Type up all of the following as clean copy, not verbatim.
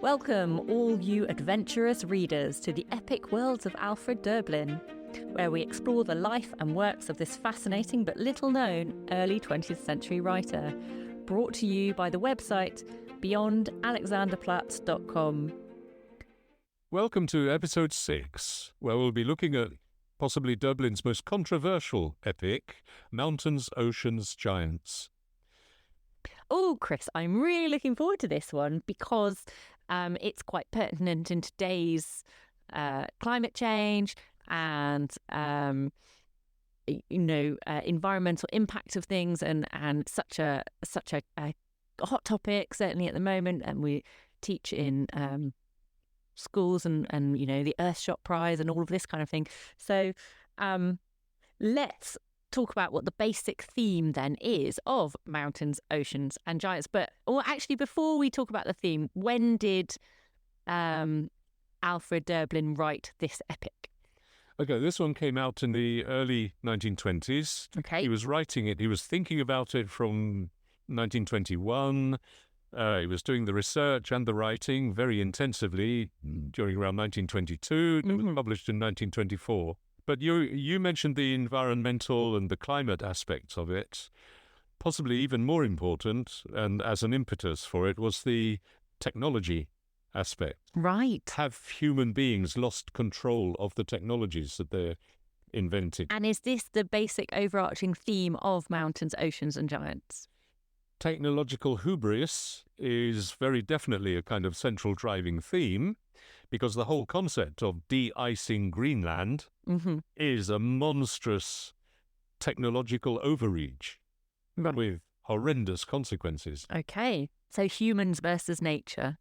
Welcome, all you adventurous readers, to the epic worlds of Alfred Döblin, where we explore the life and works of this fascinating but little-known early 20th century writer, brought to you by the website beyondalexanderplatz.com. Welcome to episode 6, where we'll be looking at possibly Döblin's most controversial epic, Mountains, Oceans, Giants. Oh, Chris, I'm really looking forward to this one because it's quite pertinent in today's climate change and, environmental impact of things and such a hot topic, certainly at the moment. And we teach in schools and the Earthshot Prize and all of this kind of thing. So let's talk about what the basic theme then is of Mountains, Oceans and Giants. Actually, before we talk about the theme, when did Alfred Döblin write this epic? Okay, this one came out in the early 1920s. Okay. He was writing it, he was thinking about it from 1921. He was doing the research and the writing very intensively during around 1922. It was published in 1924. But you mentioned the environmental and the climate aspects of it. Possibly even more important, and as an impetus for it, was the technology aspect. Right. Have human beings lost control of the technologies that they're inventing? And is this the basic overarching theme of Mountains, Oceans and Giants? Technological hubris is very definitely a kind of central driving theme, because the whole concept of de-icing Greenland is a monstrous technological overreach with horrendous consequences. Okay, so humans versus nature.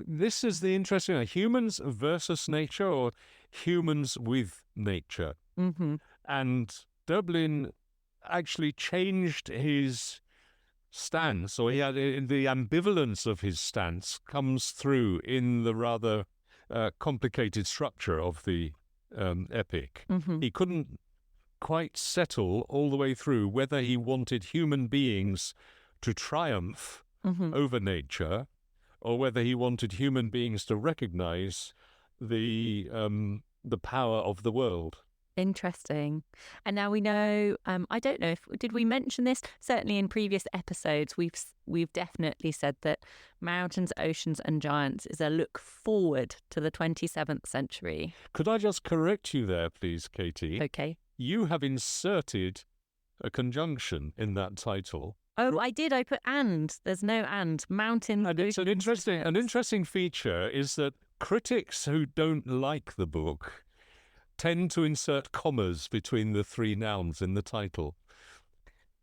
This is the interesting humans versus nature, or humans with nature. And Döblin actually changed his stance, or he had the ambivalence of his stance comes through in the rather complicated structure of the epic. He couldn't quite settle all the way through whether he wanted human beings to triumph over nature, or whether he wanted human beings to recognize the power of the world. Interesting. And now we know, I don't know did we mention this? Certainly in previous episodes, we've definitely said that Mountains, Oceans and Giants is a look forward to the 27th century. Could I just correct you there, please, Katie? Okay. You have inserted a conjunction in that title. Oh, I did. I put and. There's no and. Mountains. And it's an interesting feature is that critics who don't like the book tend to insert commas between the three nouns in the title,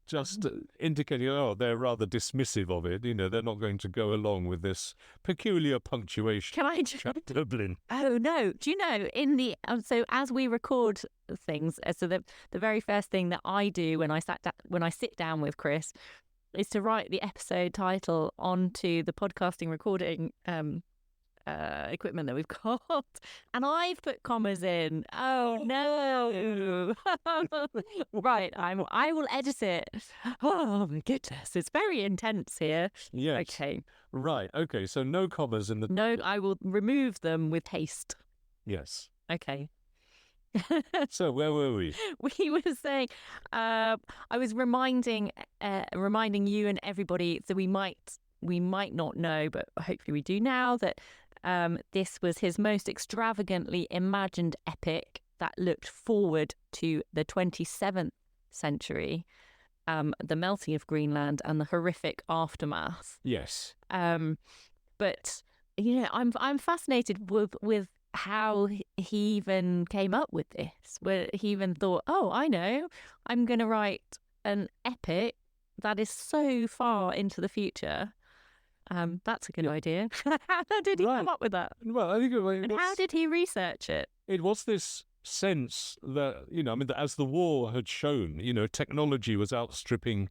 just indicating, they're rather dismissive of it. They're not going to go along with this peculiar punctuation. Can I just... Döblin. Oh, no. Do you know, so as we record things, so the very first thing that I do when I sit down with Chris is to write the episode title onto the podcasting recording equipment that we've got, and I've put commas in. Oh no! Right, I will edit it. Oh my goodness, it's very intense here. Yes. Okay. Right. Okay. So no commas in the. No, I will remove them with haste. Yes. Okay. So where were we? We were saying, I was reminding you and everybody. So we might not know, but hopefully we do now, that this was his most extravagantly imagined epic that looked forward to the 27th century, the melting of Greenland and the horrific aftermath. Yes. But I'm fascinated with how he even came up with this, where he even thought, I know, I'm going to write an epic that is so far into the future. That's a good idea. How did he come up with that? Well, I think and how did he research it? It was this sense that, that as the war had shown, technology was outstripping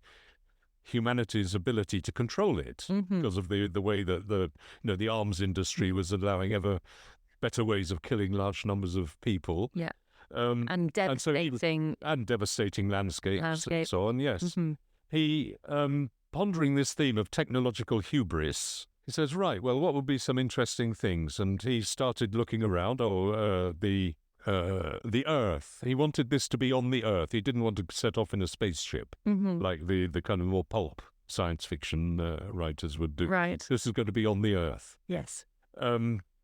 humanity's ability to control it because of the way that the arms industry was allowing ever better ways of killing large numbers of people. Yeah. And devastating landscapes and so on. Yes. He pondering this theme of technological hubris, he says, right, well, what would be some interesting things? And he started looking around. The Earth. He wanted this to be on the Earth. He didn't want to set off in a spaceship like the kind of more pulp science fiction writers would do. Right. This is going to be on the Earth. Yes.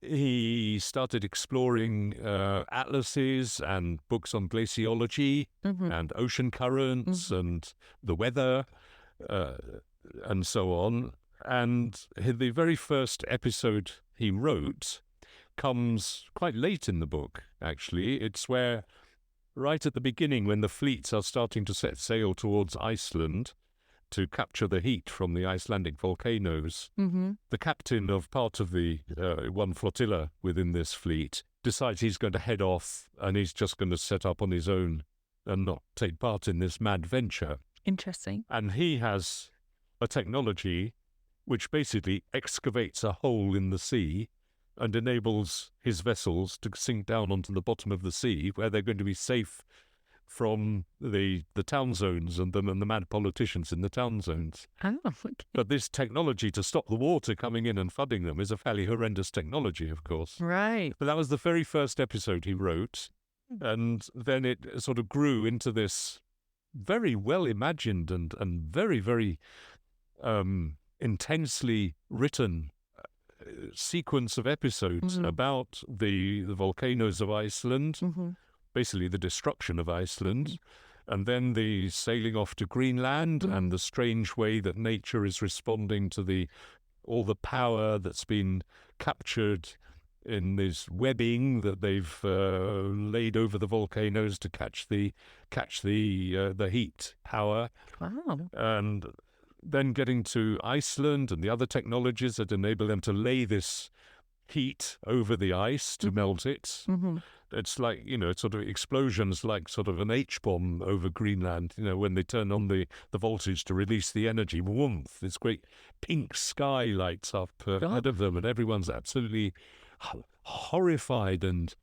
He started exploring atlases and books on glaciology and ocean currents and the weather and so on. And the very first episode he wrote comes quite late in the book, actually. It's where, right at the beginning, when the fleets are starting to set sail towards Iceland to capture the heat from the Icelandic volcanoes, the captain of part of the one flotilla within this fleet decides he's going to head off and he's just going to set up on his own and not take part in this mad venture. Interesting. And he has a technology which basically excavates a hole in the sea and enables his vessels to sink down onto the bottom of the sea, where they're going to be safe from the town zones and the mad politicians in the town zones. Oh, okay. But this technology to stop the water coming in and flooding them is a fairly horrendous technology, of course. Right. But that was the very first episode he wrote, and then it sort of grew into this very well imagined and very, very intensely written sequence of episodes about the volcanoes of Iceland, basically the destruction of Iceland, and then the sailing off to Greenland and the strange way that nature is responding to all the power that's been captured in this webbing that they've laid over the volcanoes to catch the heat power. Wow. And then getting to Iceland and the other technologies that enable them to lay this heat over the ice to melt it. It's like, it's sort of explosions like sort of an H-bomb over Greenland, when they turn on the voltage to release the energy. Warmth, this great pink sky lights up ahead of them, and everyone's absolutely horrified and,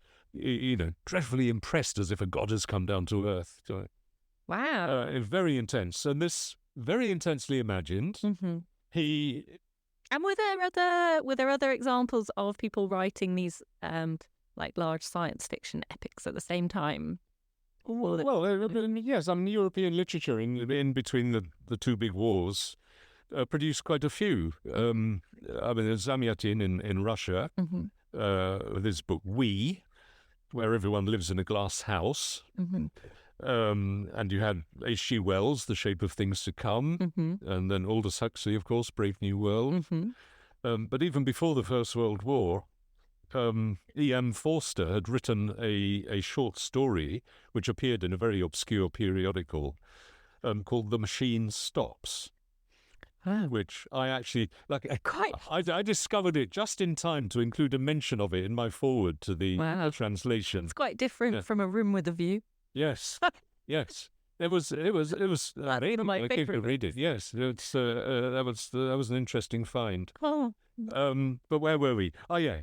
dreadfully impressed as if a god has come down to Earth. So, wow. Very intense. And this very intensely imagined. And were there other examples of people writing these like large science fiction epics at the same time? Yes, European literature in between the two big wars produced quite a few. There's Zamyatin in Russia with his book We, where everyone lives in a glass house. And you had H.G. Wells, The Shape of Things to Come, and then Aldous Huxley, of course, Brave New World. But even before the First World War, E.M. Forster had written a short story which appeared in a very obscure periodical called The Machine Stops, which I actually, I discovered it just in time to include a mention of it in my foreword to the translation. It's quite different from A Room with a View. Yes, yes. It was. That's one of my favourite. Read it. Yes, that was an interesting find. Oh. But where were we? Oh yeah.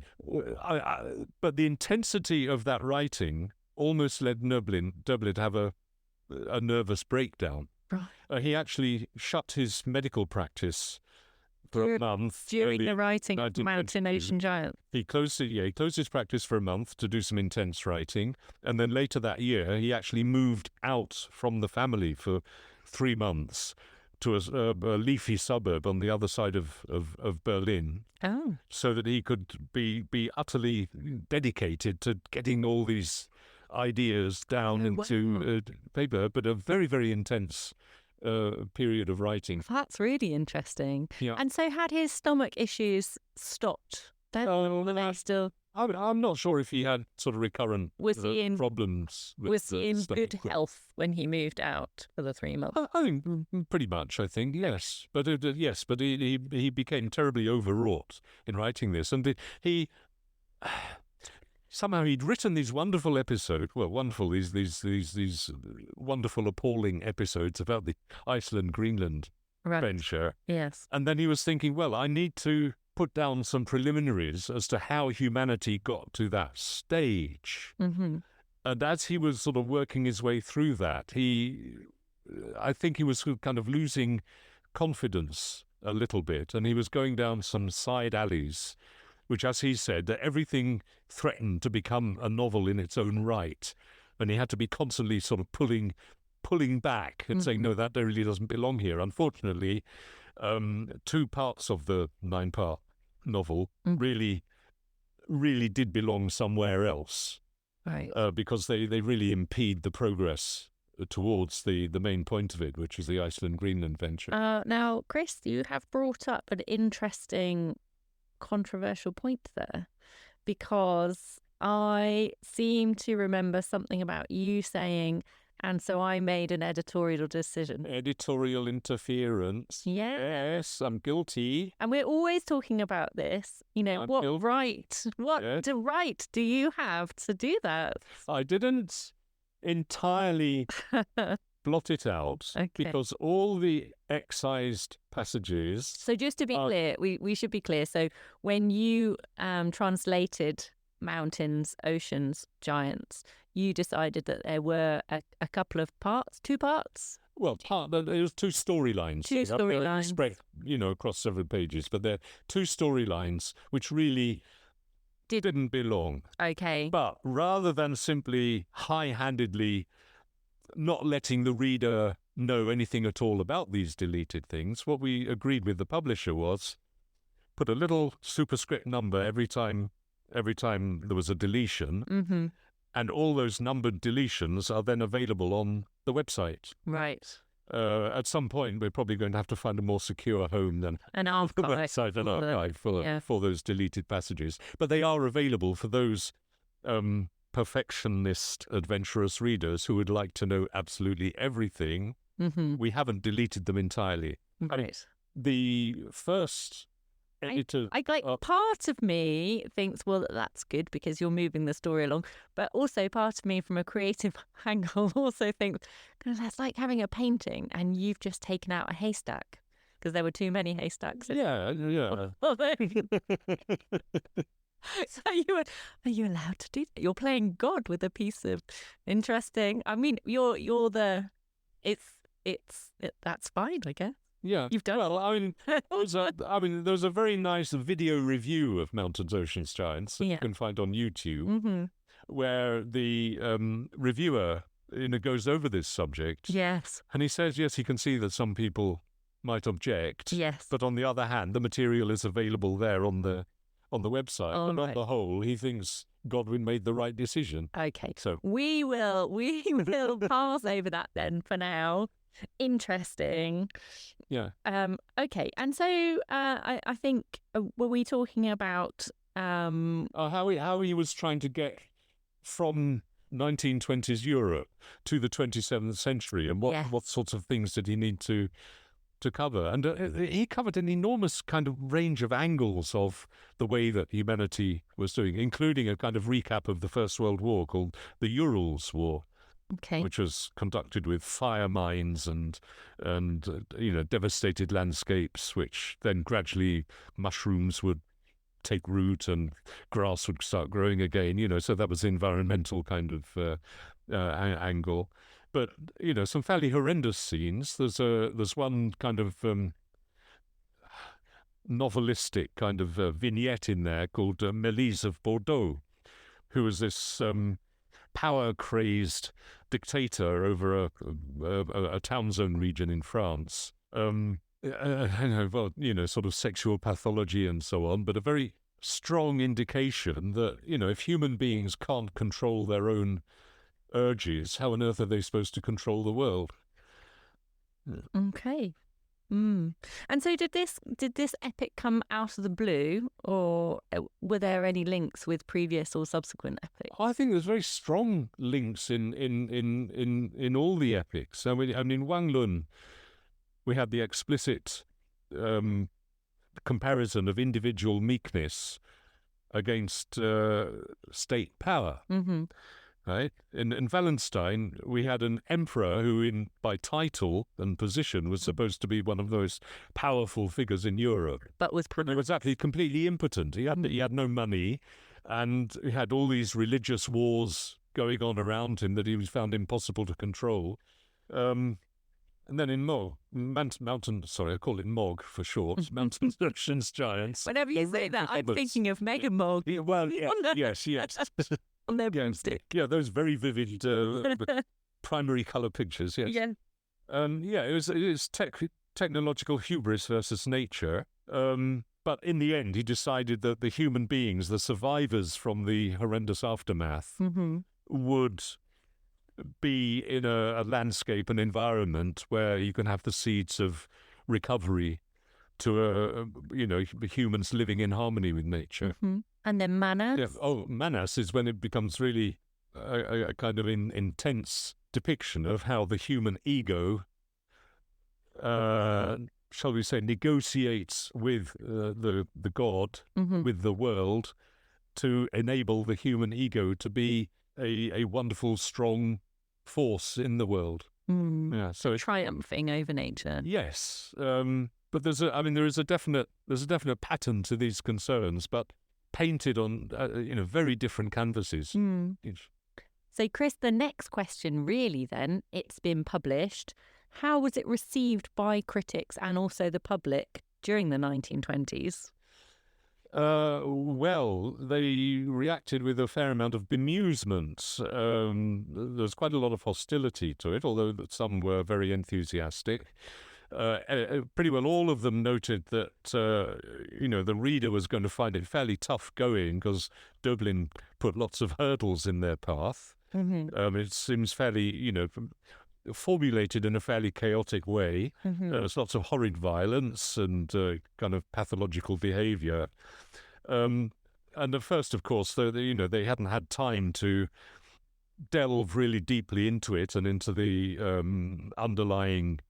But the intensity of that writing almost led Döblin to have a nervous breakdown. Right. He actually shut his medical practice for a month during the writing of Mountain Ocean Giant. He closed his practice for a month to do some intense writing, and then later that year he actually moved out from the family for 3 months to a leafy suburb on the other side of Berlin, so that he could be utterly dedicated to getting all these ideas down into paper, but a very, very intense period of writing. That's really interesting. Yeah. And so had his stomach issues stopped? Still... I'm not sure if he had sort of recurrent problems. Was he in good health when he moved out for the 3 months? I think pretty much, yes. But he became terribly overwrought in writing this. And somehow he'd written these wonderful episodes, these wonderful, appalling episodes about the Iceland-Greenland venture. Yes. And then he was thinking, well, I need to put down some preliminaries as to how humanity got to that stage. And as he was sort of working his way through that, I think he was kind of losing confidence a little bit, and he was going down some side alleys, which, as he said, that everything threatened to become a novel in its own right, and he had to be constantly sort of pulling back and saying, no, that really doesn't belong here. Unfortunately, 2 parts of the 9-part novel really did belong somewhere else, right? because they really impede the progress towards the main point of it, which is the Iceland-Greenland venture. Now, Chris, you have brought up an interesting, controversial point there, because I seem to remember something about you saying, and so I made an editorial decision. Editorial interference. Yeah. Yes, I'm guilty. And we're always talking about this. You know, what right do you have to do that? I didn't entirely blot it out, because all the excised passages... So just to be clear, we should be clear. So when you translated mountains, oceans, giants, you decided that there were a couple of parts, 2 parts? Well, there was 2 storylines. 2 storylines. Spread, across several pages, but they're 2 storylines which really didn't belong. Okay. But rather than simply high-handedly not letting the reader know anything at all about these deleted things, what we agreed with the publisher was put a little superscript number every time there was a deletion, and all those numbered deletions are then available on the website. Right. At some point, we're probably going to have to find a more secure home than an archive for those deleted passages. But they are available for those perfectionist, adventurous readers who would like to know absolutely everything. We haven't deleted them entirely. Right. The first editor... part of me thinks, well, that's good because you're moving the story along. But also part of me, from a creative angle, also thinks, that's like having a painting and you've just taken out a haystack because there were too many haystacks. Yeah. So are you allowed to do that? You're playing God with a piece of interesting... I mean, you're the... That's fine, I guess. Yeah, you've done. Well, I mean, there was a very nice video review of Mountains, Oceans, Giants that you can find on YouTube, where the reviewer goes over this subject. Yes, and he says, yes, he can see that some people might object. Yes, but on the other hand, the material is available there on the website. And on the whole, he thinks Godwin made the right decision. Okay, so we will pass over that then for now. Interesting. Yeah. Okay. And so I think, were we talking about how he was trying to get from 1920s Europe to the 27th century, and what sorts of things did he need to cover? And he covered an enormous kind of range of angles of the way that humanity was doing, including a kind of recap of the First World War called the Urals War. Okay. Which was conducted with fire mines and devastated landscapes, which then gradually mushrooms would take root and grass would start growing again. So that was the environmental kind of angle. But some fairly horrendous scenes. There's one kind of novelistic kind of vignette in there called Mélisse of Bordeaux, who was this power-crazed dictator over a town zone region in France. Sort of sexual pathology and so on, but a very strong indication that, if human beings can't control their own urges, how on earth are they supposed to control the world? Okay. And so did this epic come out of the blue, or were there any links with previous or subsequent epics? I think there's very strong links in all the epics. I mean, in Wang Lun, we had the explicit comparison of individual meekness against state power. Right? In Wallenstein, we had an emperor who, by title and position, was supposed to be one of the most powerful figures in Europe, but was actually completely impotent. He had no money, and he had all these religious wars going on around him that he was found impossible to control. And then in I call it MOG for short, Mountain Oceans Giants. Whenever you say that, I'm thinking of Mega Mog. Yeah, well, yeah, yes. On their broomstick. Yeah, those very vivid primary colour pictures, yes. Yeah. It was technological hubris versus nature. But in the end, he decided that the human beings, the survivors from the horrendous aftermath, would be in a landscape, an environment where you can have the seeds of recovery to, humans living in harmony with nature. And then Manas? Yeah. Oh, Manas is when it becomes really a kind of intense depiction of how the human ego, shall we say, negotiates with the god, with the world, to enable the human ego to be a wonderful, strong force in the world. Yeah, so triumphing over nature. Yes, but there is a definite pattern to these concerns, but painted on very different canvases. So, Chris, the next question really then, it's been published. How was it received by critics and also the public during the 1920s? Well, they reacted with a fair amount of bemusement. There was quite a lot of hostility to it, although some were very enthusiastic. Pretty well all of them noted that, the reader was going to find it fairly tough going because Döblin put lots of hurdles in their path. It seems fairly, formulated in a fairly chaotic way. There's lots of horrid violence and kind of pathological behaviour. And at first, of course, they hadn't had time to delve really deeply into it and into the underlying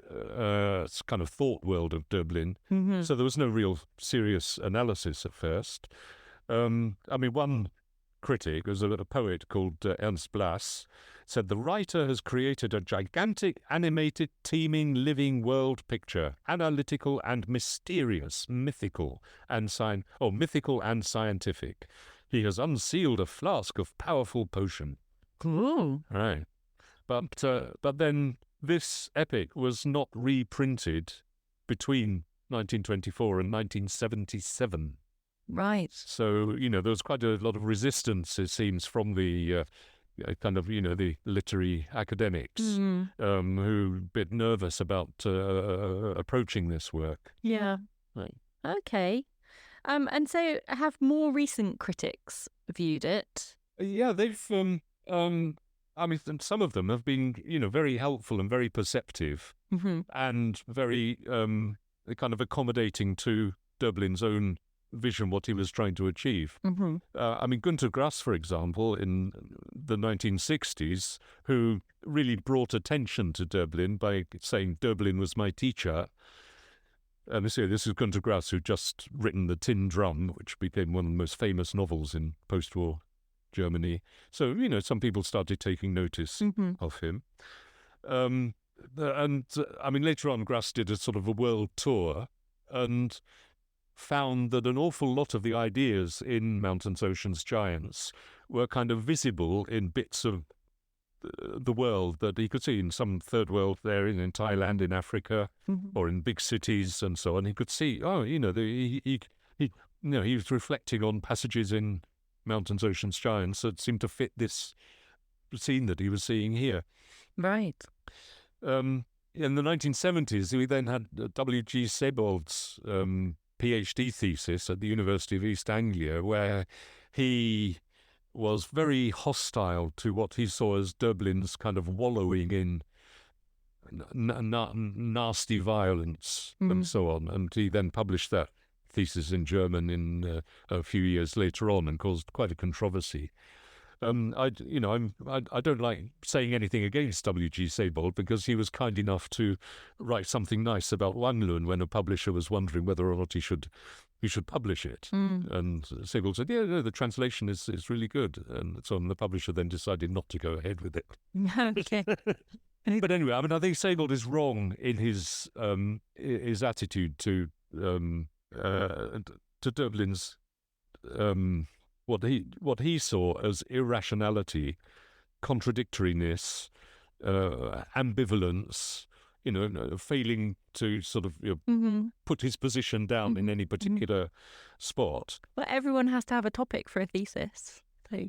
kind of thought world of Döblin. So there was no real serious analysis at first. One critic, was a poet called Ernst Blas, said the writer has created a gigantic, animated, teeming, living world picture, analytical and mysterious, mythical and scientific. He has unsealed a flask of powerful potion. Cool. Right. But then this epic was not reprinted between 1924 and 1977. Right. So, there was quite a lot of resistance, it seems, from the the literary academics who were a bit nervous about approaching this work. Yeah. Right. Okay. And so have more recent critics viewed it? Yeah, they've, some of them have been, very helpful and very perceptive and very kind of accommodating to Döblin's own vision, what he was trying to achieve. Günter Grass, for example, in the 1960s, who really brought attention to Döblin by saying Döblin was my teacher. And this is Günter Grass, who'd just written The Tin Drum, which became one of the most famous novels in post-war Germany. So, some people started taking notice of him. Later on, Grass did a sort of a world tour and found that an awful lot of the ideas in Mountains, Oceans, Giants were kind of visible in bits of the world that he could see in some third world there in Thailand, in Africa, or in big cities and so on. He could see, he was reflecting on passages in Mountains, Oceans, Giants that seemed to fit this scene that he was seeing here. Right. In the 1970s, we then had W.G. Sebold's PhD thesis at the University of East Anglia, where he was very hostile to what he saw as Döblin's kind of wallowing in nasty violence and so on. And he then published that thesis in German in a few years later on and caused quite a controversy. I don't like saying anything against W.G. Sebold because he was kind enough to write something nice about Wang Lun when a publisher was wondering whether or not he should publish it. And Sebold said, yeah, no, the translation is really good. And so the publisher then decided not to go ahead with it. Okay. But anyway, I think Sebold is wrong in his attitude to Döblin's what he saw as irrationality, contradictoriness, ambivalence, failing to sort of put his position down in any particular spot. Well, everyone has to have a topic for a thesis. So.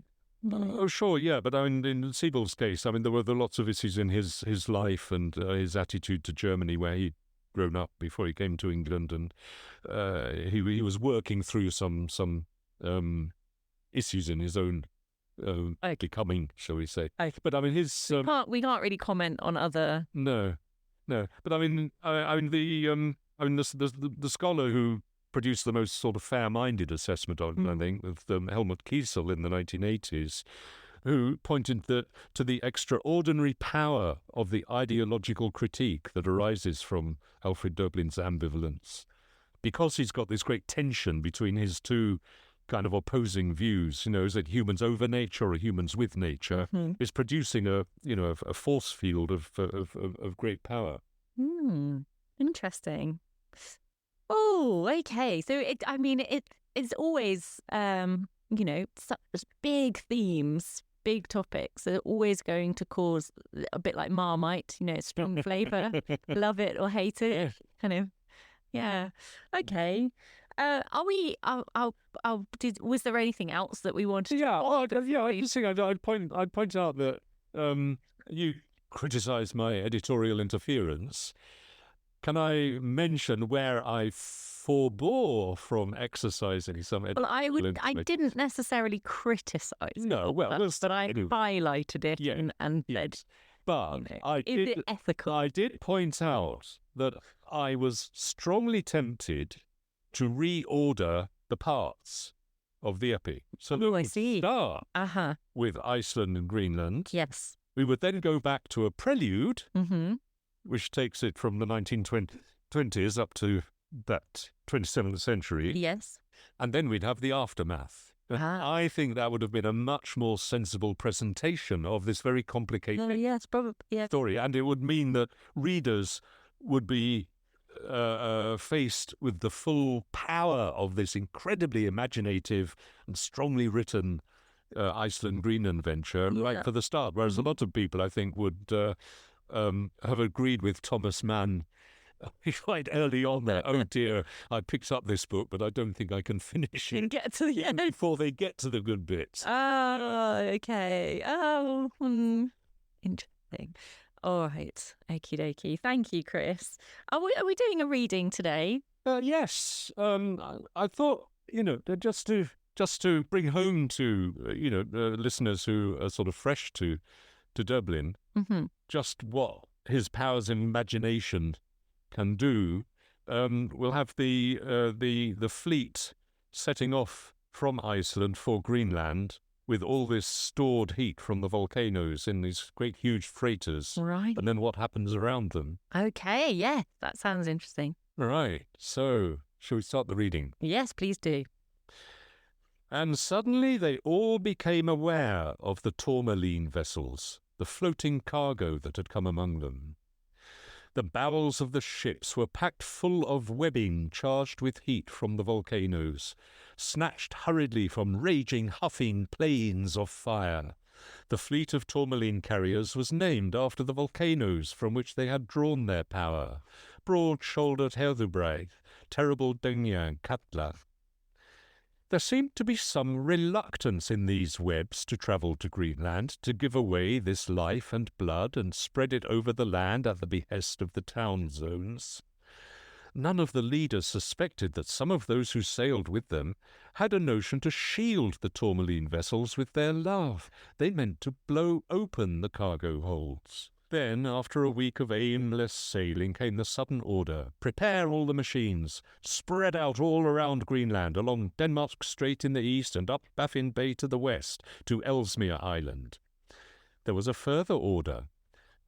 Oh, sure, yeah, but I mean, in Siebel's case, I mean, there were lots of issues in his life and his attitude to Germany, where he'd grown up before he came to England, and he was working through some issues in his own becoming, shall we say? But I mean, we can't really comment on other. No, but I mean, the scholar who produced the most sort of fair-minded assessment on it, I think, with Helmut Kiesel in the 1980s, who pointed to the extraordinary power of the ideological critique that arises from Alfred Döblin's ambivalence, because he's got this great tension between his two kind of opposing views. Is it humans over nature or humans with nature? Is producing a force field of great power. Interesting. Oh, okay. So it's always such big themes, big topics are always going to cause a bit like Marmite, strong flavour, love it or hate it, kind of. Yeah. Okay. Was there anything else that we wanted? I just think I'd point out that you criticised my editorial interference. Can I mention where I forbore from exercising some? Well, I didn't necessarily criticise. No, well, but I highlighted it and said. But is it ethical? I did point out that I was strongly tempted to reorder the parts of the epi. So I see. Start with Iceland and Greenland. Yes. We would then go back to a prelude, which takes it from the 1920s up to that 27th century. Yes. And then we'd have the aftermath. I think that would have been a much more sensible presentation of this very complicated story. And it would mean that readers would be faced with the full power of this incredibly imaginative and strongly written Iceland-Greenland venture right for the start. Whereas a lot of people, I think, would have agreed with Thomas Mann quite early on there. Oh dear, I picked up this book, but I don't think I can finish it. And get to the end before they get to the good bits. Oh, okay. Oh, interesting. All right, okie dokie. Thank you, Chris. Are we doing a reading today? Yes. I thought just to bring home to listeners who are sort of fresh to Döblin, just what his powers of imagination can do. We'll have the fleet setting off from Iceland for Greenland with all this stored heat from the volcanoes in these great huge freighters. Right. And then what happens around them. Okay, yeah, that sounds interesting. Right. So, shall we start the reading? Yes, please do. And suddenly they all became aware of the tourmaline vessels, the floating cargo that had come among them. The bowels of the ships were packed full of webbing charged with heat from the volcanoes, snatched hurriedly from raging, huffing plains of fire. The fleet of tourmaline carriers was named after the volcanoes from which they had drawn their power: broad-shouldered Herðubreið, terrible Döngjang, Katla. There seemed to be some reluctance in these webs to travel to Greenland, to give away this life and blood and spread it over the land at the behest of the town zones. None of the leaders suspected that some of those who sailed with them had a notion to shield the tourmaline vessels with their love. They meant to blow open the cargo holds. Then, after a week of aimless sailing, came the sudden order: prepare all the machines, spread out all around Greenland, along Denmark Strait in the east and up Baffin Bay to the west, to Ellesmere Island. There was a further order: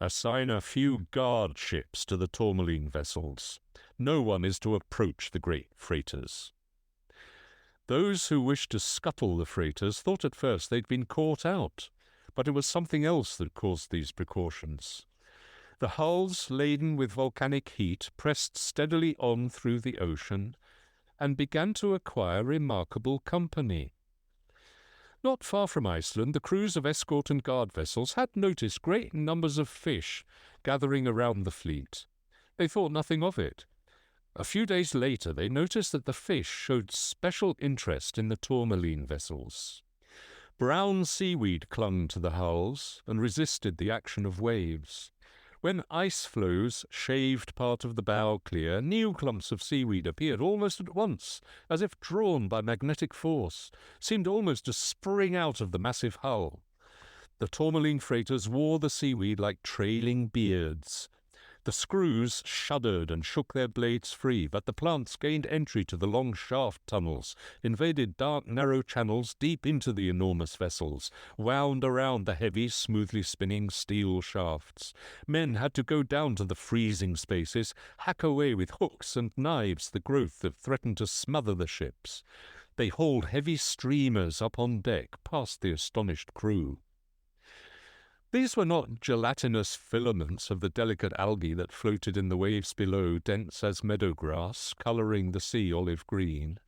assign a few guard ships to the tourmaline vessels. No one is to approach the great freighters. Those who wished to scuttle the freighters thought at first they'd been caught out, but it was something else that caused these precautions. The hulls, laden with volcanic heat, pressed steadily on through the ocean and began to acquire remarkable company. Not far from Iceland, the crews of escort and guard vessels had noticed great numbers of fish gathering around the fleet. They thought nothing of it. A few days later, they noticed that the fish showed special interest in the tourmaline vessels. Brown seaweed clung to the hulls and resisted the action of waves. When ice floes shaved part of the bow clear, new clumps of seaweed appeared almost at once, as if drawn by magnetic force, seemed almost to spring out of the massive hull. The tourmaline freighters wore the seaweed like trailing beards. The screws shuddered and shook their blades free, but the plants gained entry to the long shaft tunnels, invaded dark, narrow channels deep into the enormous vessels, wound around the heavy, smoothly spinning steel shafts. Men had to go down to the freezing spaces, hack away with hooks and knives the growth that threatened to smother the ships. They hauled heavy streamers up on deck past the astonished crew. These were not gelatinous filaments of the delicate algae that floated in the waves below, dense as meadow grass, colouring the sea olive green.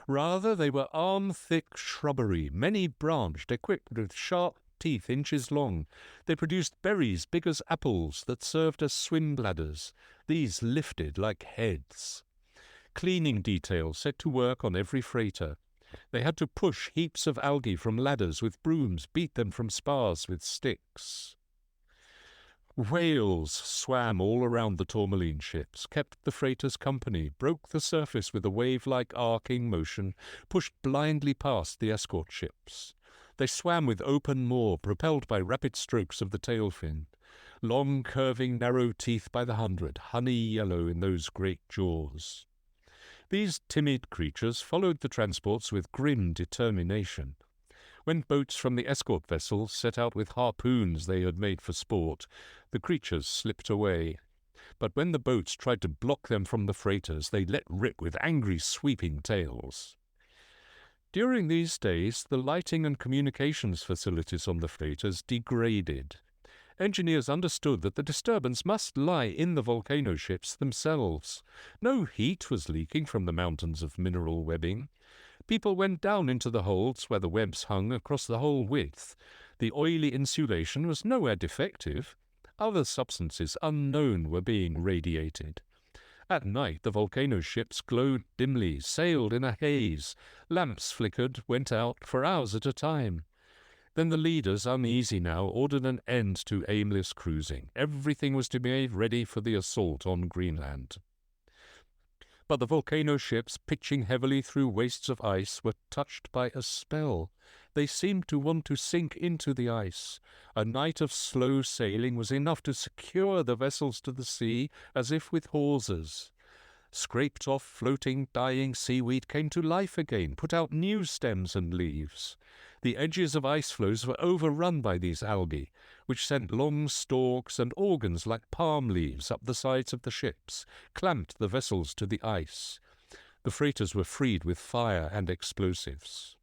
Rather, they were arm-thick shrubbery, many-branched, equipped with sharp teeth inches long. They produced berries big as apples that served as swim bladders. These lifted like heads. Cleaning details set to work on every freighter. They had to push heaps of algae from ladders with brooms, beat them from spars with sticks. Whales swam all around the tourmaline ships, kept the freighters company, broke the surface with a wave-like arcing motion, pushed blindly past the escort ships. They swam with open maw, propelled by rapid strokes of the tail fin. Long, curving, narrow teeth by the hundred, honey yellow in those great jaws. These timid creatures followed the transports with grim determination. When boats from the escort vessels set out with harpoons they had made for sport, the creatures slipped away. But when the boats tried to block them from the freighters, they let rip with angry sweeping tails. During these days, the lighting and communications facilities on the freighters degraded. Engineers understood that the disturbance must lie in the volcano ships themselves. No heat was leaking from the mountains of mineral webbing. People went down into the holds where the webs hung across the whole width. The oily insulation was nowhere defective. Other substances unknown were being radiated. At night the volcano ships glowed dimly, sailed in a haze. Lamps flickered, went out for hours at a time. Then the leaders, uneasy now, ordered an end to aimless cruising. Everything was to be made ready for the assault on Greenland. But the volcano ships, pitching heavily through wastes of ice, were touched by a spell. They seemed to want to sink into the ice. A night of slow sailing was enough to secure the vessels to the sea, as if with hawsers. Scraped off floating, dying seaweed came to life again, put out new stems and leaves. The edges of ice floes were overrun by these algae, which sent long stalks and organs like palm leaves up the sides of the ships, clamped the vessels to the ice. The freighters were freed with fire and explosives.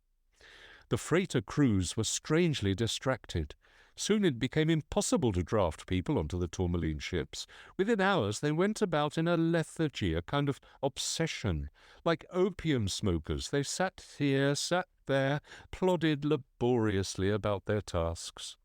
The freighter crews were strangely distracted. Soon it became impossible to draft people onto the tourmaline ships. Within hours they went about in a lethargy, a kind of obsession. Like opium smokers, they sat here, sat there, plodded laboriously about their tasks.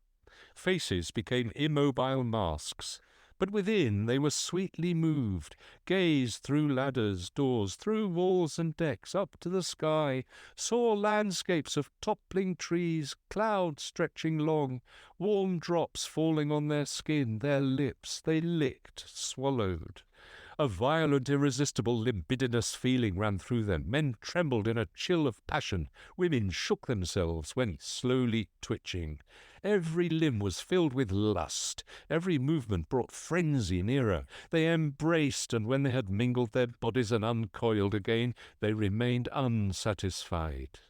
Faces became immobile masks, but within they were sweetly moved, gazed through ladders, doors, through walls and decks, up to the sky, saw landscapes of toppling trees, clouds stretching long, warm drops falling on their skin, their lips, they licked, swallowed. A violent, irresistible, libidinous feeling ran through them. Men trembled in a chill of passion. Women shook themselves, went slowly twitching. Every limb was filled with lust. Every movement brought frenzy nearer. They embraced, and when they had mingled their bodies and uncoiled again, they remained unsatisfied.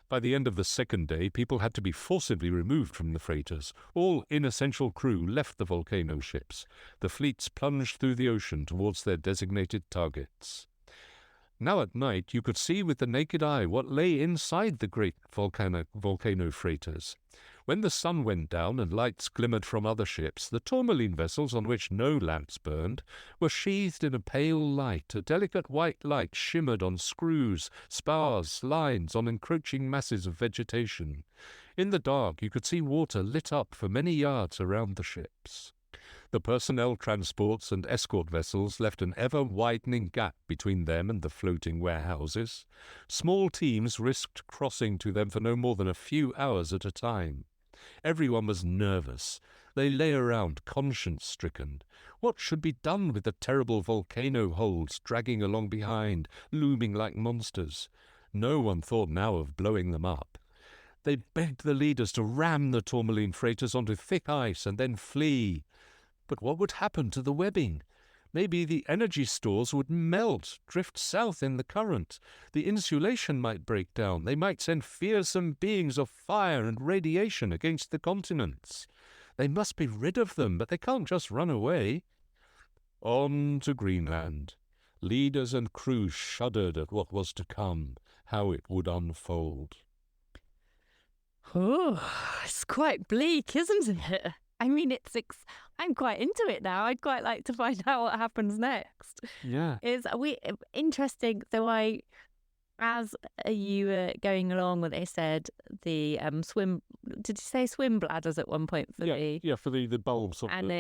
By the end of the second day, people had to be forcibly removed from the freighters. All inessential crew left the volcano ships. The fleets plunged through the ocean towards their designated targets. Now at night you could see with the naked eye what lay inside the great volcano freighters. When the sun went down and lights glimmered from other ships, the tourmaline vessels on which no lamps burned were sheathed in a pale light. A delicate white light shimmered on screws, spars, lines, on encroaching masses of vegetation. In the dark you could see water lit up for many yards around the ships. The personnel transports and escort vessels left an ever-widening gap between them and the floating warehouses. Small teams risked crossing to them for no more than a few hours at a time. Everyone was nervous. They lay around, conscience-stricken. What should be done with the terrible volcano holes dragging along behind, looming like monsters? No one thought now of blowing them up. They begged the leaders to ram the tourmaline freighters onto thick ice and then flee. But what would happen to the webbing? Maybe the energy stores would melt, drift south in the current. The insulation might break down. They might send fearsome beings of fire and radiation against the continents. They must be rid of them, but they can't just run away. On to Greenland. Leaders and crew shuddered at what was to come, how it would unfold. Oh, it's quite bleak, isn't it? I mean, I'm quite into it now. I'd quite like to find out what happens next. Yeah. Interesting. So as you were going along, what they said, the swim. Did you say swim bladders at one point for the? Yeah, for the bulbs. And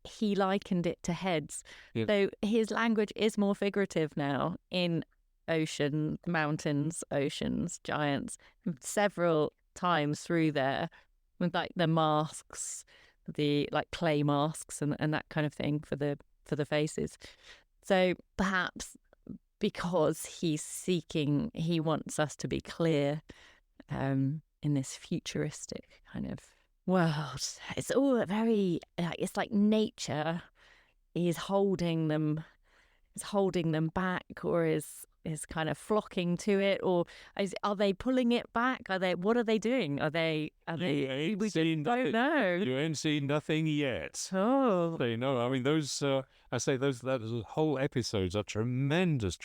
he likened it to heads. Yeah. So his language is more figurative now in ocean, mountains, oceans, giants, several times through there, with like the masks, the like clay masks and that kind of thing for the faces. So perhaps because he wants us to be clear in this futuristic kind of world. It's all very, it's like nature is holding them back, or is kind of flocking to it, or are they pulling it back? What are they doing? Are they we don't know. You ain't seen nothing yet. Oh, No, I mean those those whole episodes are tremendous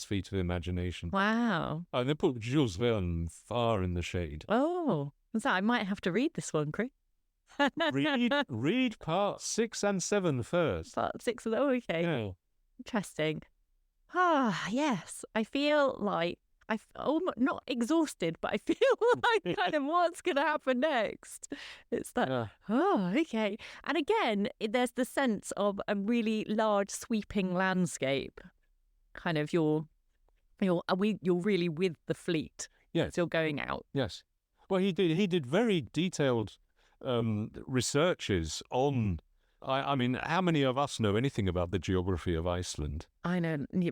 feat of imagination. Wow. And they put Jules Verne far in the shade. Oh, so I might have to read this one, Chris. read part 6 and 7 first. Part 6 of okay. Yeah. Interesting. Yes. I feel like I'm not exhausted, but I feel like kind of what's going to happen next. It's that, okay. And again, there's the sense of a really large sweeping landscape. Kind of you're really with the fleet. Yes. You're going out. Yes. Well, he did very detailed researches on. I mean, how many of us know anything about the geography of Iceland? I know. He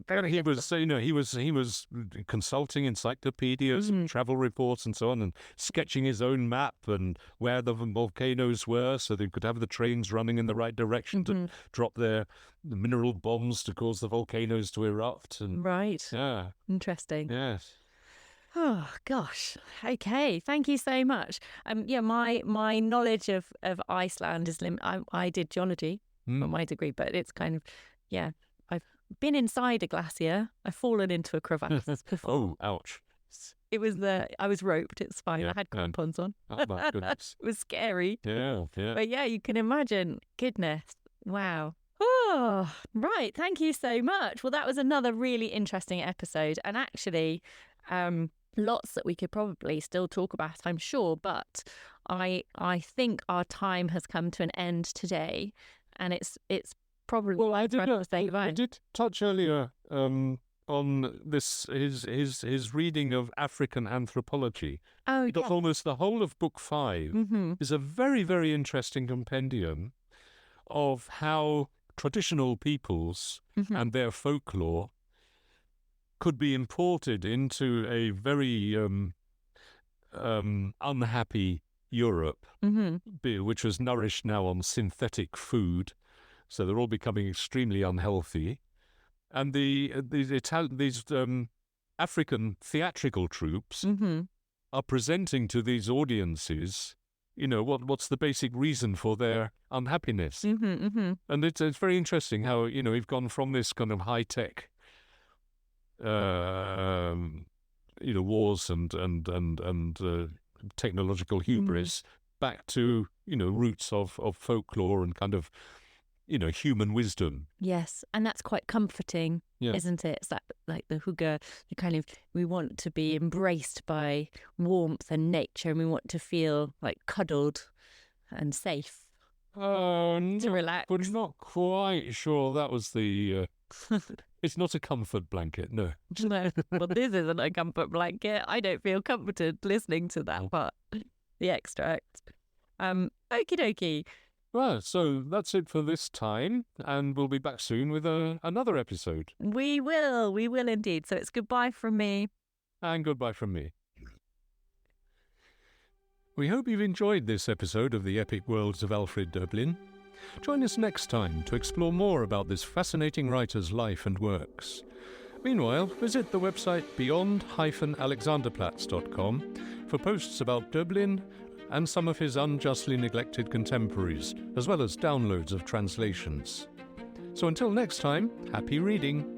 was consulting encyclopedias and travel reports and so on, and sketching his own map and where the volcanoes were, so they could have the trains running in the right direction to drop the mineral bombs to cause the volcanoes to erupt. And right. Yeah. Interesting. Yes. Oh gosh. Okay. Thank you so much. My knowledge of Iceland is limited. I did geology for my degree, but it's kind of I've been inside a glacier. I've fallen into a crevasse before. Oh, ouch! It was I was roped. It's fine. Yeah, I had crampons on. Oh my goodness! It was scary. Yeah. But yeah, you can imagine. Goodness. Wow. Oh, right. Thank you so much. Well, that was another really interesting episode, and actually, lots that we could probably still talk about, I'm sure, but I think our time has come to an end today, and it's probably. Well, I did touch earlier on this his reading of African anthropology. Oh, because yes. almost the whole of Book 5 is a very, very interesting compendium of how traditional peoples and their folklore could be imported into a very unhappy Europe, which was nourished now on synthetic food, so they're all becoming extremely unhealthy. And these African theatrical troops are presenting to these audiences, what's the basic reason for their unhappiness. And it's very interesting how, we've gone from this kind of high-tech wars and technological hubris back to roots of folklore and kind of human wisdom. Yes, and that's quite comforting, Yeah. isn't it? It's that like the hygge, we want to be embraced by warmth and nature, and we want to feel like cuddled and safe. to relax. We're not quite sure that was the... It's not a comfort blanket, no. No, well, this isn't a comfort blanket. I don't feel comforted listening to that part, the extract. Okie dokie. Well, so that's it for this time, and we'll be back soon with another episode. We will indeed. So it's goodbye from me. And goodbye from me. We hope you've enjoyed this episode of the Epic Worlds of Alfred Döblin. Join us next time to explore more about this fascinating writer's life and works. Meanwhile, visit the website beyond-alexanderplatz.com for posts about Döblin and some of his unjustly neglected contemporaries, as well as downloads of translations. So until next time, happy reading!